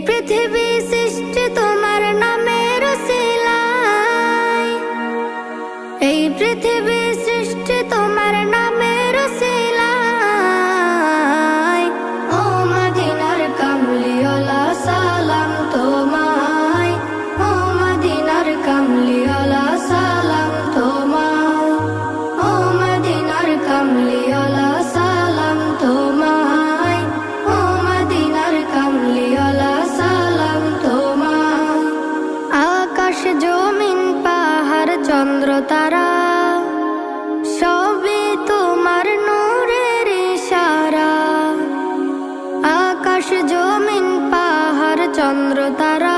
পৃথিবী সৃষ্টি তোমার নামের উসিলায়, এই পৃথিবী সৃষ্টি তোমার নামের উসিলায়। ও মদিনার কামলিওয়ালা সালাম তোমায়, ও মদিনার কামলিওয়ালা সালাম তোমায়, ও মদিনার কামলিওয়ালা সালাম তোমায়, ও মদিনার কামলিওয়ালা সালাম তোমায়। আকাশ জমিন পাহাড় চন্দ্র তারা সবই তোমার নূরের ইশারা। আকাশ জমিন পাহাড় চন্দ্র তারা